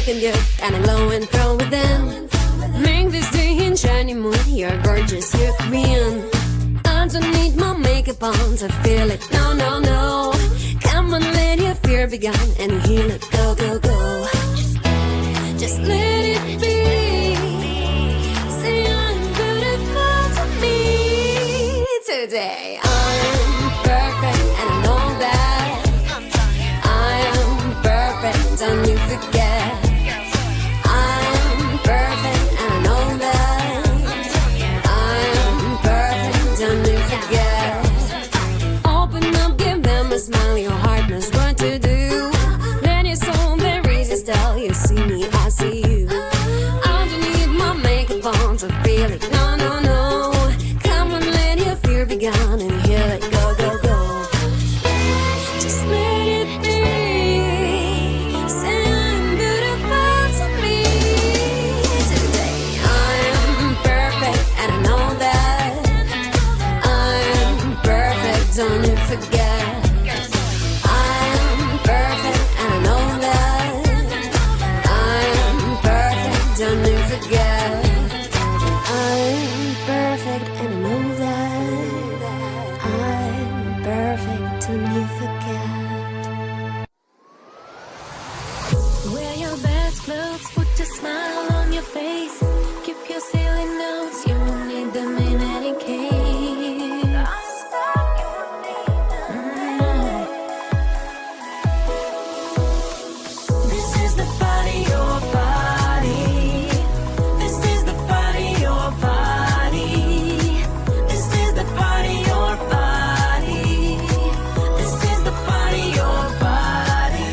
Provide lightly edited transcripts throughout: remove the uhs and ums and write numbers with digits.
looking good and I'm glowing from within. Make this day in shiny mood. You're gorgeous, you're queen. I don't need my makeup on to feel it. No, no, no. Come on, let your fear be gone and heal it. Go, go, go. Just let it be. Say I'm beautiful to me today. I'm perfect and I know that. I am perfect, don't you forget. I'm perfect and I know that. I am perfect, don't you forget. Open up, give them a smile, your heart knows what to do. Let your soul there resist, tell you see me, I see you. I don't need my makeup on to feel it, no, no, no. Come on, let your fear be gone and heal it, go, go, go. Just let it be. Say I'm beautiful to me today. I'm perfect and I know that. I'm perfect, don't you forget. I'm perfect and I know that. I'm perfect, don't you forget. I'm perfect and I know that. I'm perfect, don't you forget. Wear your best clothes, put a smile on your face. Keep your silly notes, you won't need them in any case. This is the party, your body. This is the party, your body. This is the party, your body. This is the party, your body.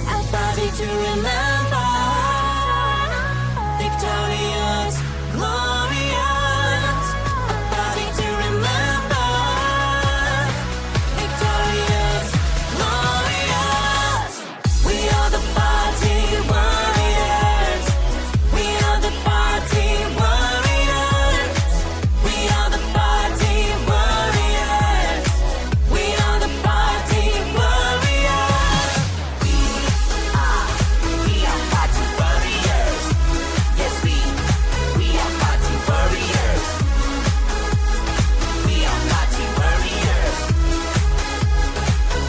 A body to remember. Victorious, glorious. A body to remember. Victorious, glorious. We are the party warriors. We are the party warriors. We are the party warriors. We are the party warriors. We are party warriors. Yes, we are party warriors. We are party warriors.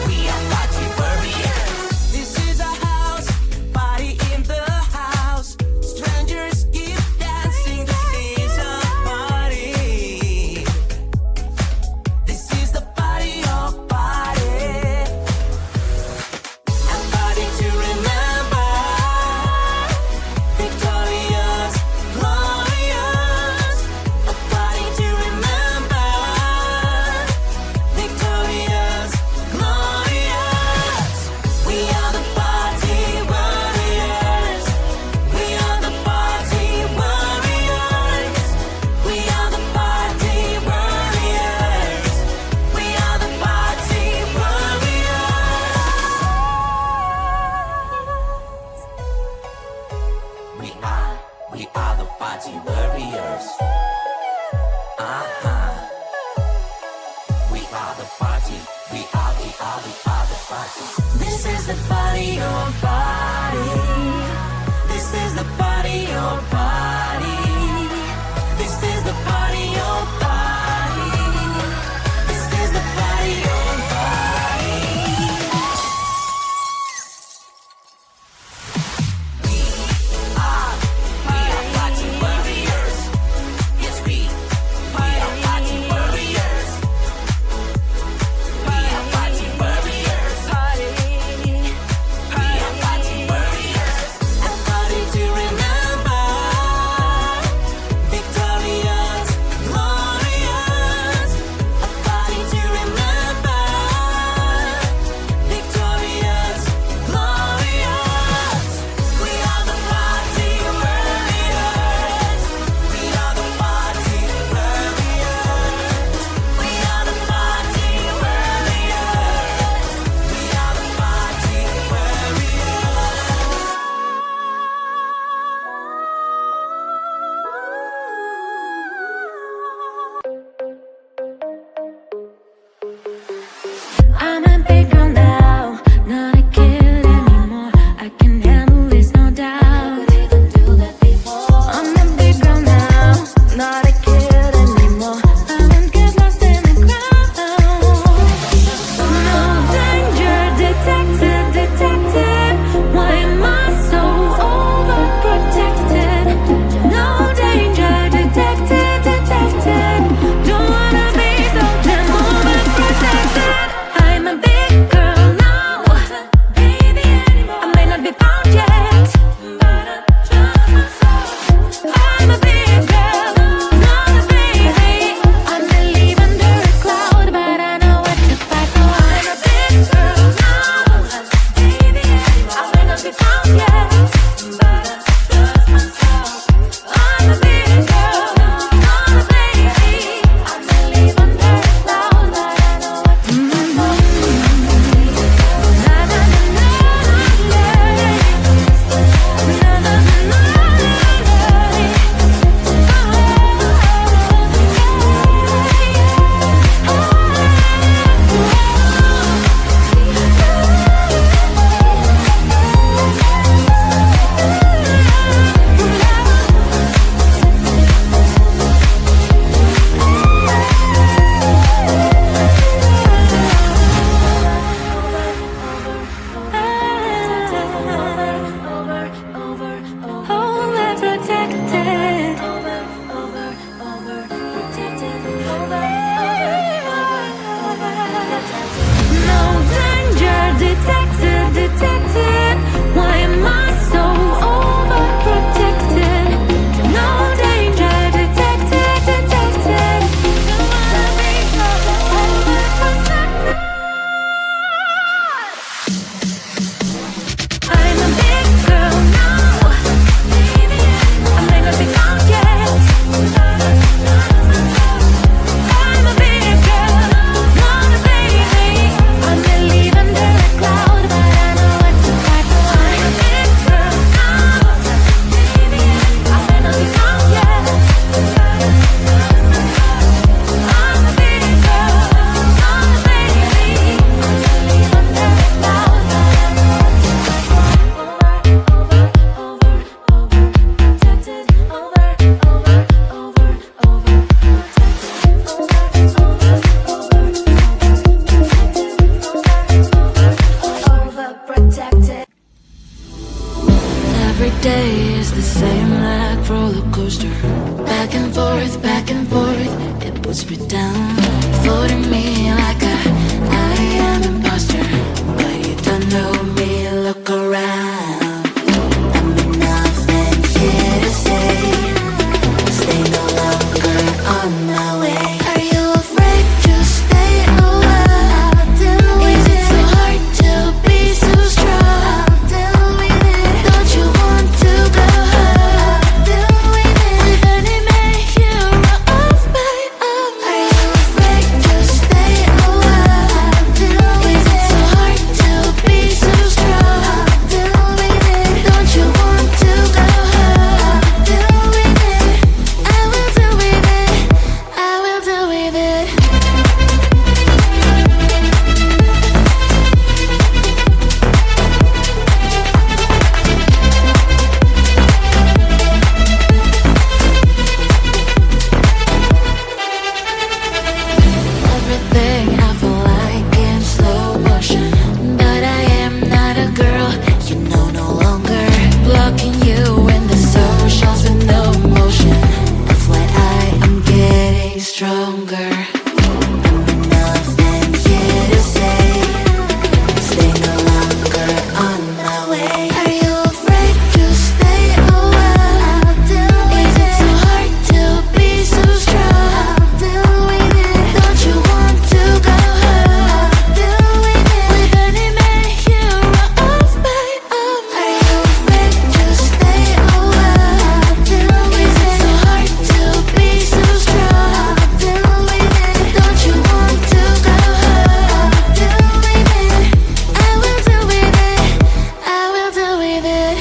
We are party warriors. This is a house, party in the house. Strangers keep dancing, this is a party. This is the party of party. A party to remember. Victorious, glorious. A party to remember. Victorious, glorious. We are the party warriors. We are the party warriors. We are the party warriors. We are the party warriors. We are the party warriors. We are the party. We are the party. This is the party, your body. This is the party, your body. This is the party, your body. This is the party, your body. We are party warriors. Yes, we are party warriors. We are party warriors. We are party warriors. A party to remember. was written for me like I am imposter, but you don't know me. Look around, I'm nothing here to say. Stay no longer on my way. Are you afraid to stay a while? Is it so hard to be so strong? Don't you want to go home? With an image of my own. Are you afraid to stay a while? Is it so hard to be so strong? Don't you want to go home? I will do with it. I will do with it. Everything I feel like in slow motion, but I am not a girl, you know, no longer blocking you in the socials with no motion. FYI, I'm getting stronger. I'm nothing here to say. Stay no longer on my way. Are you afraid to stay a while? Is it so hard to be so strong? Don't you want to go home? With an image of my own. Are you afraid to stay a while? Is it so hard to be so strong? Don't you want to go home? I will do with it. I will do with it.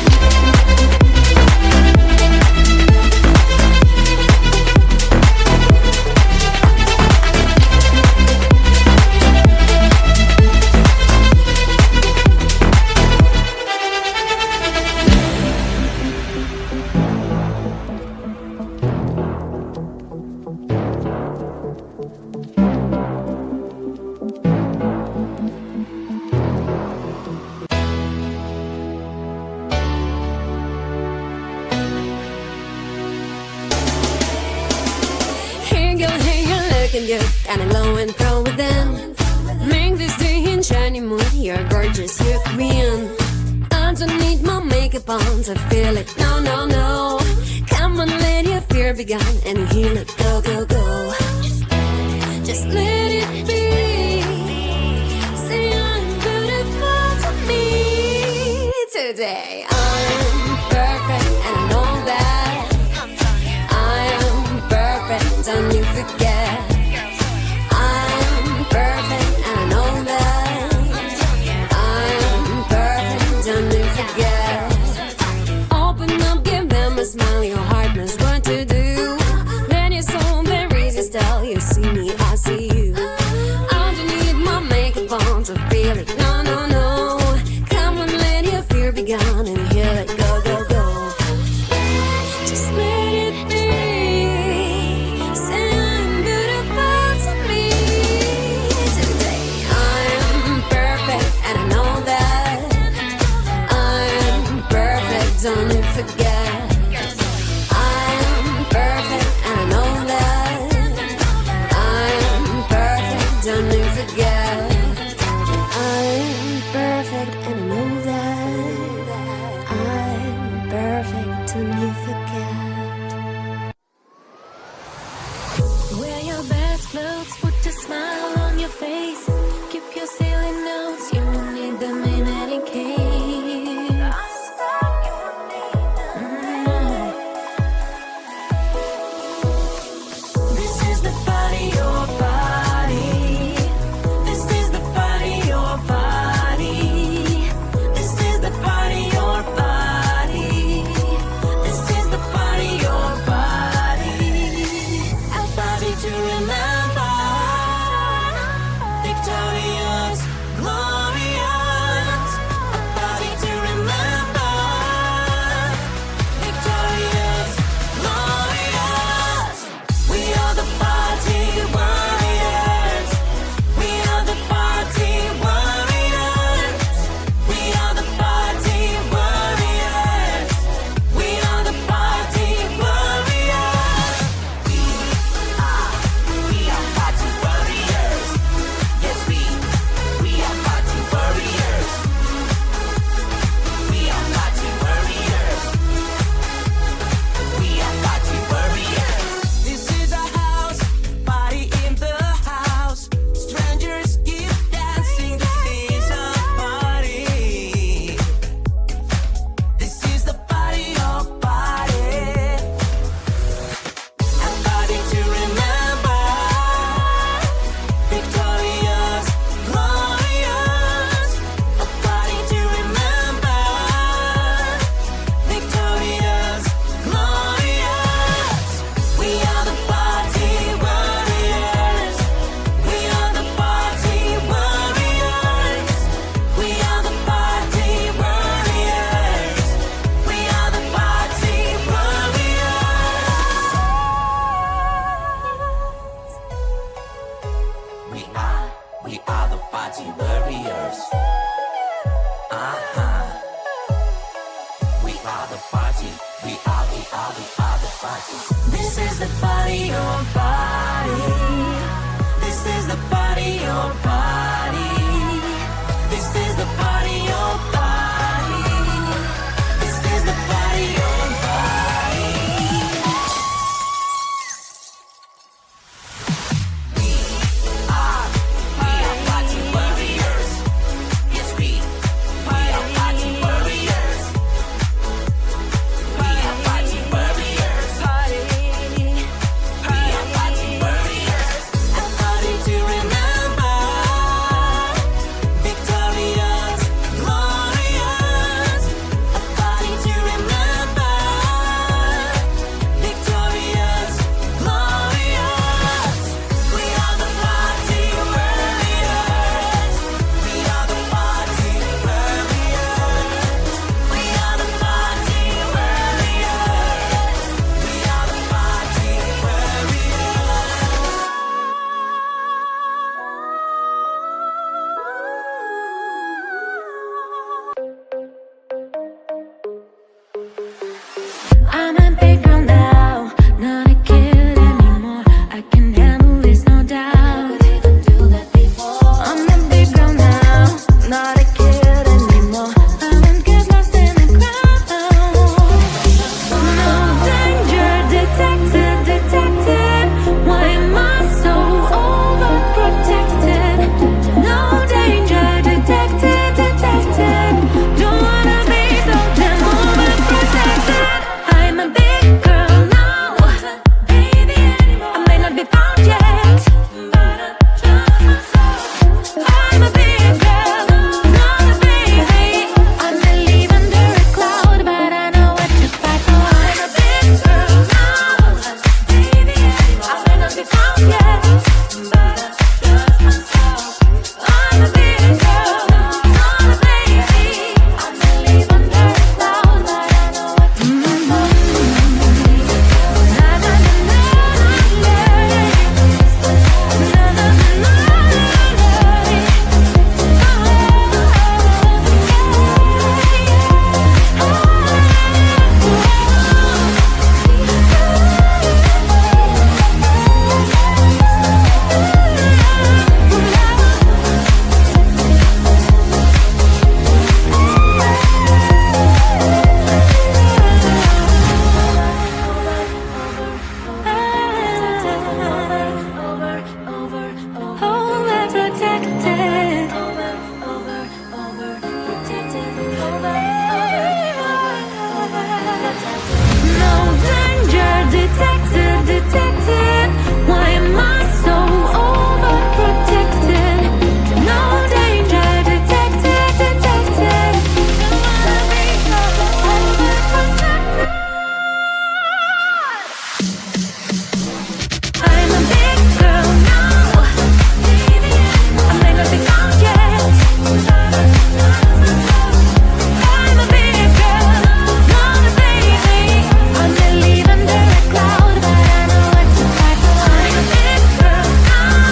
Hey girl, looking good, kinda low and pro with them. Make this day in shiny mood, you're gorgeous, you're queen. Underneath my makeup on to feel it, no, no, no. Come on, let your fear be gone and heal it, go, go, go. Just let it be. Say I'm beautiful to me today. I'm perfect and I know that. I am perfect, don't you forget. I'm perfect and I know that. I'm perfect, don't you forget. Open up, give them a smile, your heart knows what to do. Let your soul be resist, tell you see me, I see you. I don't need my makeup on to feel it, no, no, no. Come on, let your fear be gone and heal it, go, go, go. Just let it be. Say I'm beautiful to me today. I'm perfect and I know that. I'm perfect, don't you forget. I'm perfect and I know that. I'm perfect, don't you forget. I'm perfect and I know that. I'm perfect, don't you forget. Wear your best clothes, put a smile on your face. Keep your silly notes, you won't need them in any case. This is the party, your party. This is the party, your party. This is the party, your party. This is the party, your party. A party to remember. Victorious, glorious. A party to remember. Victorious, glorious. We are the party warriors. We are the party warriors. We are the party warriors. We are the party warriors. We are we are the party warriors. We are the party, we are the party. This is the party, your party. This is the party, your party. This is the party, your party. This is the party, your party. We are party warriors. Yes, we are party warriors. We are party warriors. We are party warriors. A party to remember. Victorious, glorious. A party to remember. Victorious, glorious. We are the party warriors. We are the party warriors. We are the party warriors. We are the party I'm a big girl now, not a kid anymore. I can handle this, no doubt. I'm a big girl now, not a kid anymore. I won't get lost in the crowd. No danger detected, detected. Why am I so overprotected? No danger detected, detected. Don't wanna be so damn overprotected. I'm a big girl now, baby anymore. I may not be found yet, but I trust myself. I'm a big girl, not a baby. I may live under a cloud, but I know what to fight for. I'm a big girl now, baby anymore. I may not be found yet, but I trust myself. I'm a big girl, not a baby. I may live under a cloud, but I know what to fight for. No danger detected, detected. Why am I so overprotected? No danger detected, detected. Don't wanna be so overprotected. I'm a big girl now, baby. I may not be found yet. I'm a big girl, not a baby. I may live under a cloud, but I know what to fight for. I'm a big girl now,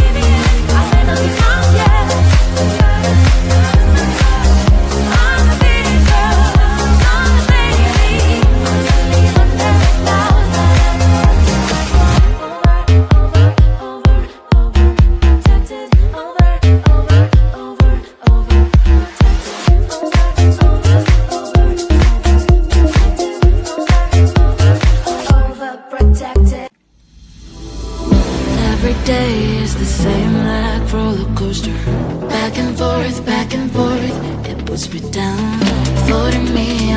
baby. I may not be found yet. I'm a big girl, not a baby. I may live under a cloud, but I know what to fight for. Overprotected, overprotected. Every day is the same like roller coaster. Back and forth, it puts me down. Floating me